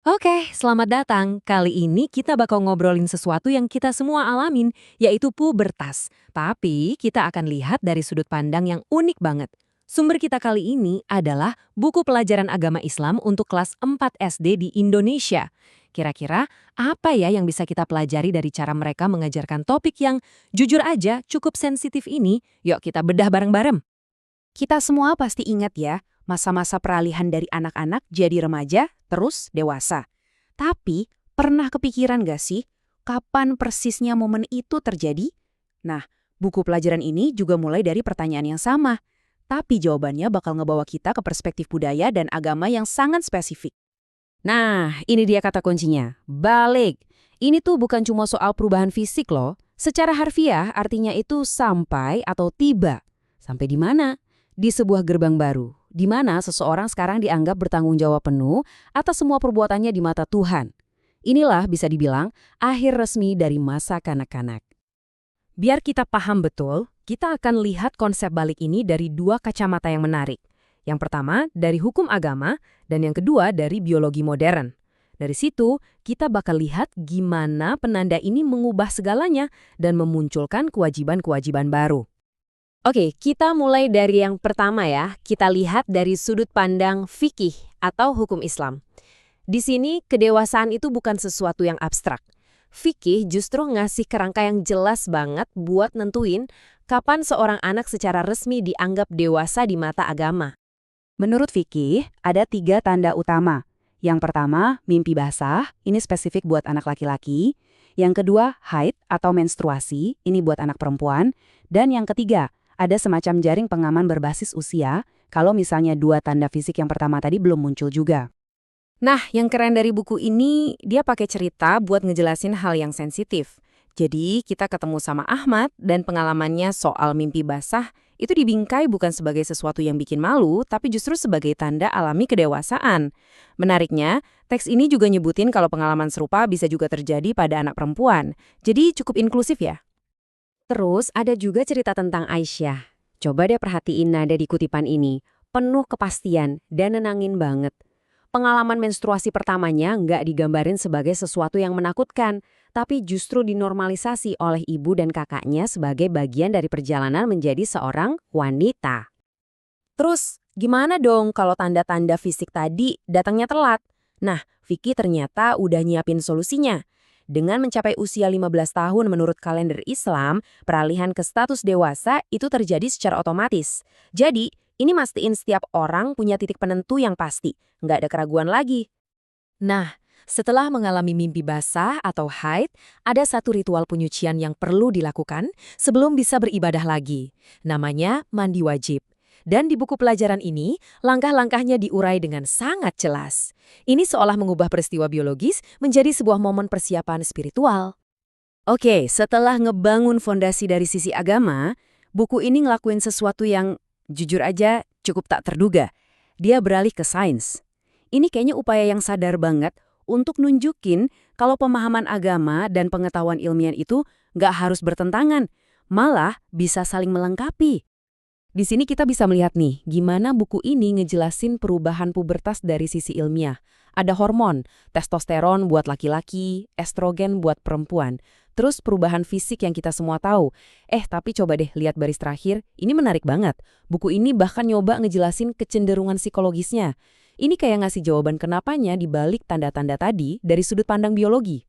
Oke, selamat datang. Kali ini kita bakal ngobrolin sesuatu yang kita semua alamin, yaitu pubertas. Tapi kita akan lihat dari sudut pandang yang unik banget. Sumber kita kali ini adalah buku pelajaran agama Islam untuk kelas 4 SD di Indonesia. Kira-kira apa ya yang bisa kita pelajari dari cara mereka mengajarkan topik yang jujur aja cukup sensitif ini? Yuk kita bedah bareng-bareng. Kita semua pasti ingat ya, masa-masa peralihan dari anak-anak jadi remaja, terus dewasa. Tapi, pernah kepikiran gak sih, kapan persisnya momen itu terjadi? Nah, buku pelajaran ini juga mulai dari pertanyaan yang sama. Tapi jawabannya bakal ngebawa kita ke perspektif budaya dan agama yang sangat spesifik. Nah, ini dia kata kuncinya. Balik. Ini tuh bukan cuma soal perubahan fisik loh. Secara harfiah artinya itu sampai atau tiba. Sampai di mana? Di sebuah gerbang baru. Di mana seseorang sekarang dianggap bertanggung jawab penuh atas semua perbuatannya di mata Tuhan. Inilah bisa dibilang akhir resmi dari masa kanak-kanak. Biar kita paham betul, kita akan lihat konsep balik ini dari dua kacamata yang menarik. Yang pertama dari hukum agama dan yang kedua dari biologi modern. Dari situ, kita bakal lihat gimana penanda ini mengubah segalanya dan memunculkan kewajiban-kewajiban baru. Oke, kita mulai dari yang pertama ya. Kita lihat dari sudut pandang fikih atau hukum Islam. Di sini, kedewasaan itu bukan sesuatu yang abstrak. Fikih justru ngasih kerangka yang jelas banget buat nentuin kapan seorang anak secara resmi dianggap dewasa di mata agama. Menurut fikih, ada 3 tanda utama. Yang pertama, mimpi basah, ini spesifik buat anak laki-laki. Yang kedua, haid atau menstruasi, ini buat anak perempuan. Dan yang ketiga, ada semacam jaring pengaman berbasis usia, kalau misalnya 2 tanda fisik yang pertama tadi belum muncul juga. Nah, yang keren dari buku ini, dia pakai cerita buat ngejelasin hal yang sensitif. Jadi, kita ketemu sama Ahmad dan pengalamannya soal mimpi basah itu dibingkai bukan sebagai sesuatu yang bikin malu, tapi justru sebagai tanda alami kedewasaan. Menariknya, teks ini juga nyebutin kalau pengalaman serupa bisa juga terjadi pada anak perempuan. Jadi, cukup inklusif ya. Terus ada juga cerita tentang Aisyah. Coba deh perhatiin nada di kutipan ini. Penuh kepastian dan nenangin banget. Pengalaman menstruasi pertamanya nggak digambarin sebagai sesuatu yang menakutkan, tapi justru dinormalisasi oleh ibu dan kakaknya sebagai bagian dari perjalanan menjadi seorang wanita. Terus, gimana dong kalau tanda-tanda fisik tadi datangnya telat? Nah, Vicky ternyata udah nyiapin solusinya. Dengan mencapai usia 15 tahun menurut kalender Islam, peralihan ke status dewasa itu terjadi secara otomatis. Jadi, ini mastiin setiap orang punya titik penentu yang pasti, nggak ada keraguan lagi. Nah, setelah mengalami mimpi basah atau haid, ada satu ritual penyucian yang perlu dilakukan sebelum bisa beribadah lagi. Namanya mandi wajib. Dan di buku pelajaran ini, langkah-langkahnya diurai dengan sangat jelas. Ini seolah mengubah peristiwa biologis menjadi sebuah momen persiapan spiritual. Oke, setelah ngebangun fondasi dari sisi agama, buku ini ngelakuin sesuatu yang jujur aja cukup tak terduga. Dia beralih ke sains. Ini kayaknya upaya yang sadar banget untuk nunjukin kalau pemahaman agama dan pengetahuan ilmiah itu nggak harus bertentangan, malah bisa saling melengkapi. Di sini kita bisa melihat nih, gimana buku ini ngejelasin perubahan pubertas dari sisi ilmiah. Ada hormon, testosteron buat laki-laki, estrogen buat perempuan. Terus perubahan fisik yang kita semua tahu. Tapi coba deh lihat baris terakhir, ini menarik banget. Buku ini bahkan nyoba ngejelasin kecenderungan psikologisnya. Ini kayak ngasih jawaban kenapanya dibalik tanda-tanda tadi dari sudut pandang biologi.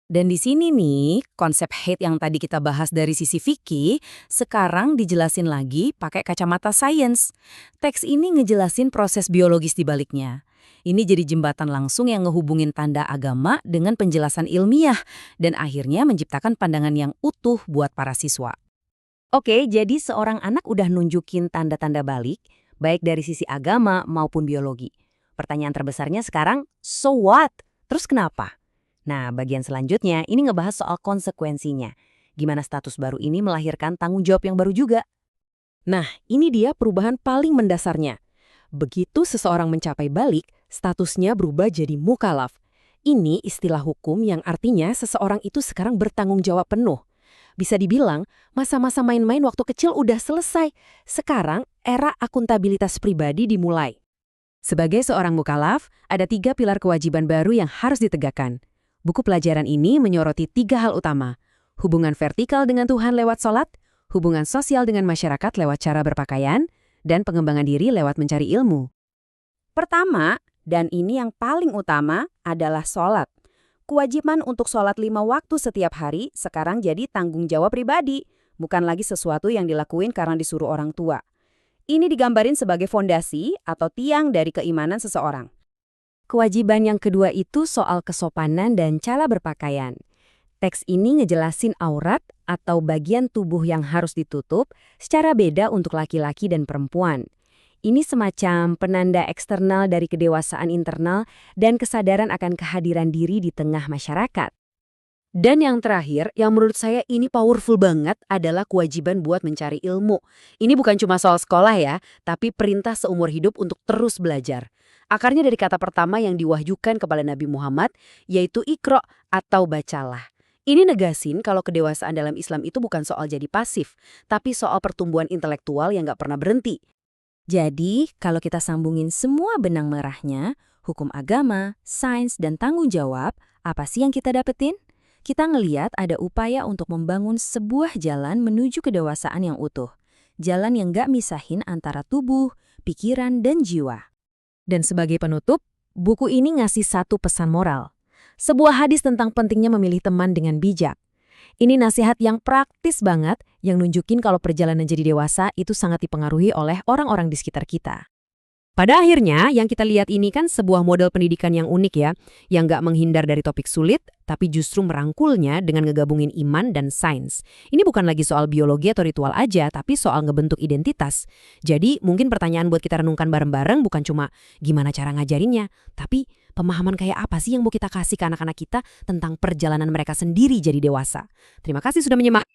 Dan di sini nih, konsep hate yang tadi kita bahas dari sisi Vicky, sekarang dijelasin lagi pakai kacamata sains. Teks ini ngejelasin proses biologis di baliknya. Ini jadi jembatan langsung yang ngehubungin tanda agama dengan penjelasan ilmiah, dan akhirnya menciptakan pandangan yang utuh buat para siswa. Oke, jadi seorang anak udah nunjukin tanda-tanda balik, baik dari sisi agama maupun biologi. Pertanyaan terbesarnya sekarang, so what? Terus kenapa? Nah, bagian selanjutnya ini ngebahas soal konsekuensinya. Gimana status baru ini melahirkan tanggung jawab yang baru juga. Nah, ini dia perubahan paling mendasarnya. Begitu seseorang mencapai balik, statusnya berubah jadi mukalaf. Ini istilah hukum yang artinya seseorang itu sekarang bertanggung jawab penuh. Bisa dibilang, masa-masa main-main waktu kecil udah selesai. Sekarang, era akuntabilitas pribadi dimulai. Sebagai seorang mukallaf, ada 3 pilar kewajiban baru yang harus ditegakkan. Buku pelajaran ini menyoroti 3 hal utama. Hubungan vertikal dengan Tuhan lewat sholat, hubungan sosial dengan masyarakat lewat cara berpakaian, dan pengembangan diri lewat mencari ilmu. Pertama, dan ini yang paling utama, adalah sholat. Kewajiban untuk sholat 5 waktu setiap hari sekarang jadi tanggung jawab pribadi, bukan lagi sesuatu yang dilakuin karena disuruh orang tua. Ini digambarin sebagai fondasi atau tiang dari keimanan seseorang. Kewajiban yang kedua itu soal kesopanan dan cara berpakaian. Teks ini ngejelasin aurat atau bagian tubuh yang harus ditutup secara beda untuk laki-laki dan perempuan. Ini semacam penanda eksternal dari kedewasaan internal dan kesadaran akan kehadiran diri di tengah masyarakat. Dan yang terakhir, yang menurut saya ini powerful banget adalah kewajiban buat mencari ilmu. Ini bukan cuma soal sekolah ya, tapi perintah seumur hidup untuk terus belajar. Akarnya dari kata pertama yang diwahyukan kepada Nabi Muhammad, yaitu Iqra atau bacalah. Ini negasin kalau kedewasaan dalam Islam itu bukan soal jadi pasif, tapi soal pertumbuhan intelektual yang nggak pernah berhenti. Jadi, kalau kita sambungin semua benang merahnya, hukum agama, sains, dan tanggung jawab, apa sih yang kita dapetin? Kita ngeliat ada upaya untuk membangun sebuah jalan menuju kedewasaan yang utuh. Jalan yang nggak misahin antara tubuh, pikiran, dan jiwa. Dan sebagai penutup, buku ini ngasih satu pesan moral. Sebuah hadis tentang pentingnya memilih teman dengan bijak. Ini nasihat yang praktis banget, yang nunjukin kalau perjalanan jadi dewasa itu sangat dipengaruhi oleh orang-orang di sekitar kita. Pada akhirnya, yang kita lihat ini kan sebuah model pendidikan yang unik ya, yang nggak menghindar dari topik sulit, tapi justru merangkulnya dengan ngegabungin iman dan sains. Ini bukan lagi soal biologi atau ritual aja, tapi soal ngebentuk identitas. Jadi, mungkin pertanyaan buat kita renungkan bareng-bareng bukan cuma gimana cara ngajarinnya, tapi pemahaman kayak apa sih yang mau kita kasih ke anak-anak kita tentang perjalanan mereka sendiri jadi dewasa. Terima kasih sudah menyimak.